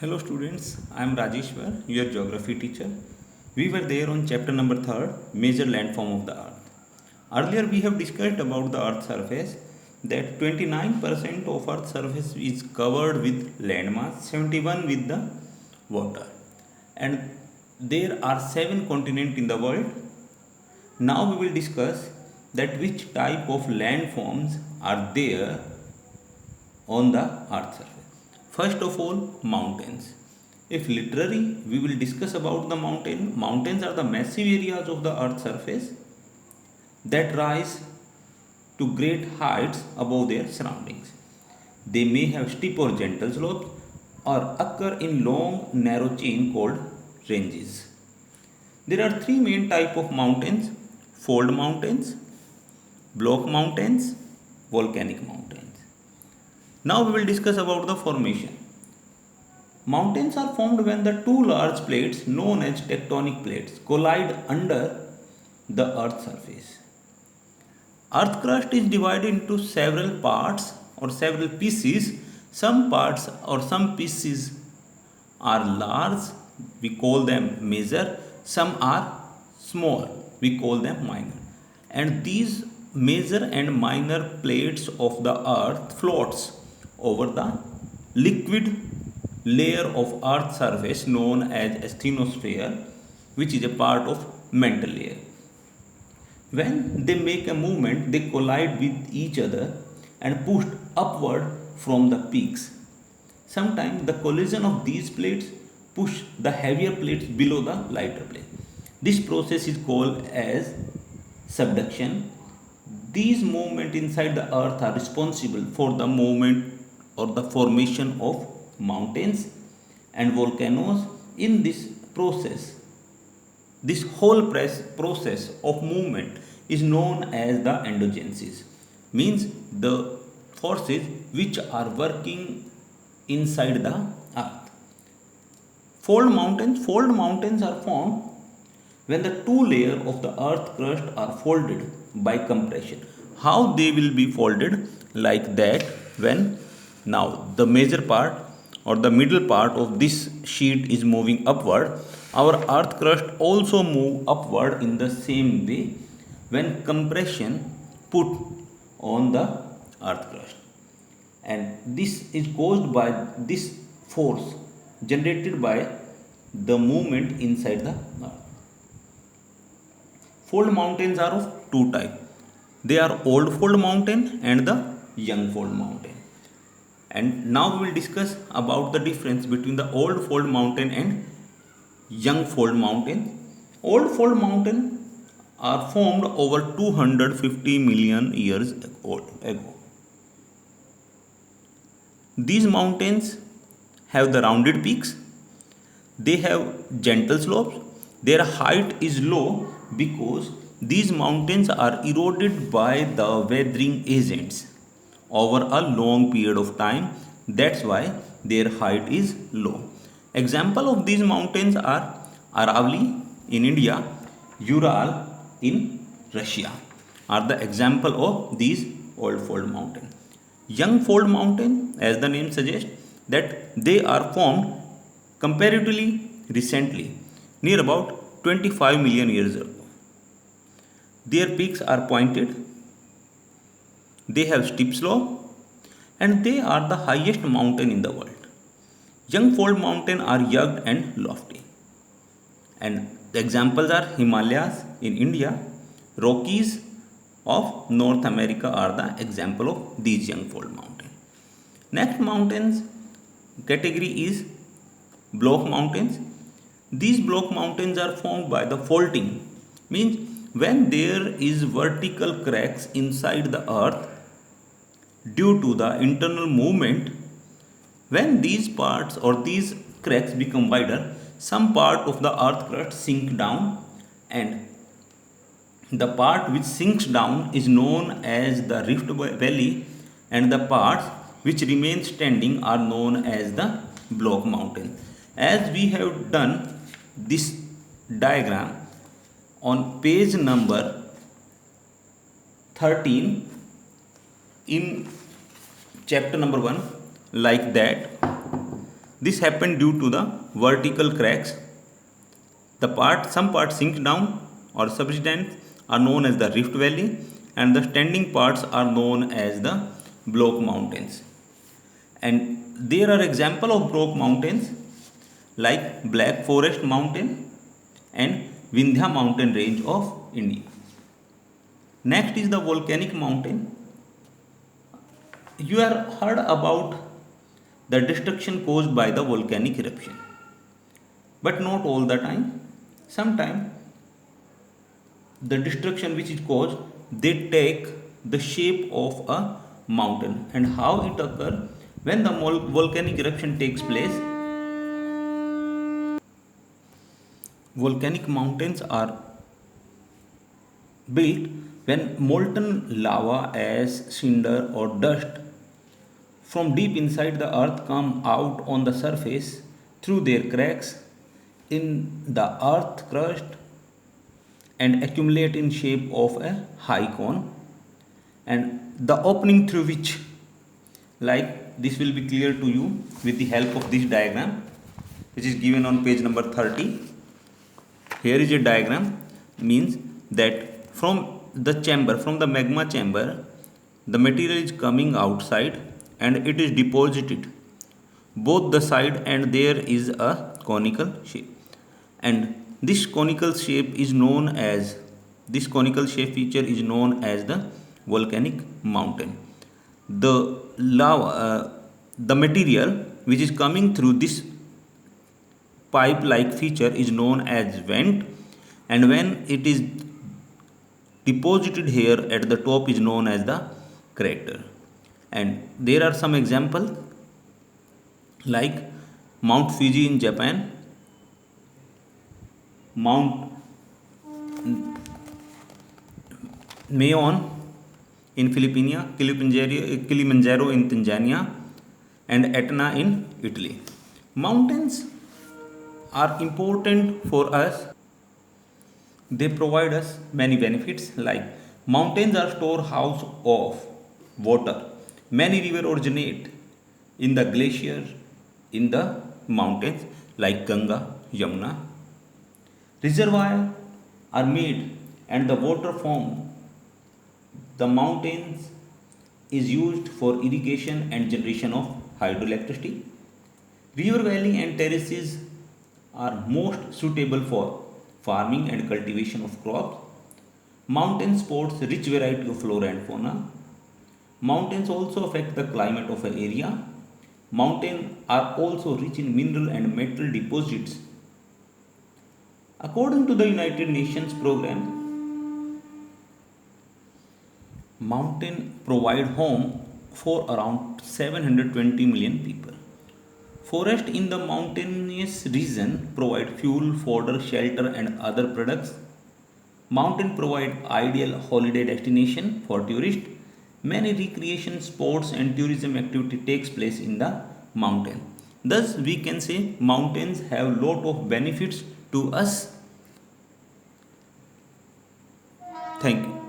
Hello students, I am Rajeshwar, your geography teacher. We were there on chapter number 3, major landform of the earth. Earlier we have discussed about the earth's surface that 29% of earth's surface is covered with landmass, 71 with the water. And there are 7 continents in the world. Now we will discuss that which type of landforms are there on the earth's surface. First of all, mountains. If literally we will discuss about the mountain, mountains are the massive areas of the earth's surface that rise to great heights above their surroundings. They may have steep or gentle slopes or occur in long narrow chain called ranges. There are three main type of mountains: fold mountains, block mountains, volcanic mountains. Now we will discuss about the formation. Mountains are formed when the two large plates known as tectonic plates collide under the earth's surface. Earth crust is divided into several parts or several pieces. Some parts or some pieces are large, we call them major. Some are small, we call them minor. And these major and minor plates of the earth floats over the liquid layer of earth's surface known as asthenosphere, which is a part of mantle layer. When they make a movement, they collide with each other and pushed upward from the peaks. Sometimes the collision of these plates push the heavier plates below the lighter plate. This process is called as subduction. These movements inside the earth are responsible for the movement or the formation of mountains and volcanoes. In this process, this whole process of movement is known as the endogenesis, means the forces which are working inside the earth. Fold mountains are formed when the two layers of the earth crust are folded by compression. How they will be folded? Like that, when now the major part or the middle part of this sheet is moving upward, our earth crust also move upward in the same way when compression put on the earth crust, and this is caused by this force generated by the movement inside the earth. Fold mountains are of two types. They are old fold mountain and the young fold mountain. And now we will discuss about the difference between the old fold mountain and young fold mountain. Old fold mountain are formed over 250 million years ago. These mountains have the rounded peaks. They have gentle slopes. Their height is low because these mountains are eroded by the weathering agents over a long period of time. That's why their height is low. Example of these mountains are Aravalli in India, Ural in Russia are the example of these old fold mountain. Young fold mountain, as the name suggests, that they are formed comparatively recently, near about 25 million years ago. Their peaks are pointed, they have steep slope, and they are the highest mountain in the world. Young fold mountains are rugged and lofty. And the examples are Himalayas in India, Rockies of North America are the example of these young fold mountains. Next mountains category is block mountains. These block mountains are formed by the faulting, means when there is vertical cracks inside the earth due to the internal movement. When these parts or these cracks become wider, some part of the earth crust sink down, and the part which sinks down is known as the rift valley, and the parts which remain standing are known as the block mountain. As we have done this diagram on page number 13 in chapter number 1, like that, This happened due to the vertical cracks. Some parts sink down or subsidence are known as the rift valley, and the standing parts are known as the block mountains. And there are example of block mountains like Black Forest Mountain and Vindhya mountain range of India. Next is the volcanic mountain. You have heard about the destruction caused by the volcanic eruption, but not all the time. Sometimes the destruction which is caused, they take the shape of a mountain. And how it occurs? When the volcanic eruption takes place, volcanic mountains are built when molten lava, ash, cinder or dust from deep inside the earth come out on the surface through their cracks in the earth crust and accumulate in shape of a high cone, and the opening through which, like this will be clear to you with the help of this diagram which is given on page number 30. Here is a diagram, means that from the magma chamber, the material is coming outside and it is deposited both the side, and there is a conical shape, and this conical shape feature is known as the volcanic mountain. The material which is coming through this pipe like feature is known as vent, and when it is deposited here at the top is known as the crater. And there are some examples like Mount Fuji in Japan, Mount Mayon in Philippines, Kilimanjaro in Tanzania, and Etna in Italy. Mountains are important for us. They provide us many benefits, like mountains are storehouse of water. Many rivers originate in the glacier in the mountains like Ganga, Yamuna. Reservoirs are made and the water from the mountains is used for irrigation and generation of hydroelectricity. River valley and terraces are most suitable for farming and cultivation of crops. Mountain sports rich variety of flora and fauna. Mountains also affect the climate of an area. Mountains are also rich in mineral and metal deposits. According to the United Nations program, mountains provide home for around 720 million people. Forests in the mountainous region provide fuel, fodder, shelter and other products. Mountains provide ideal holiday destination for tourists. Many recreation, sports and tourism activity takes place in the mountain. Thus we can say mountains have lot of benefits to us. Thank you.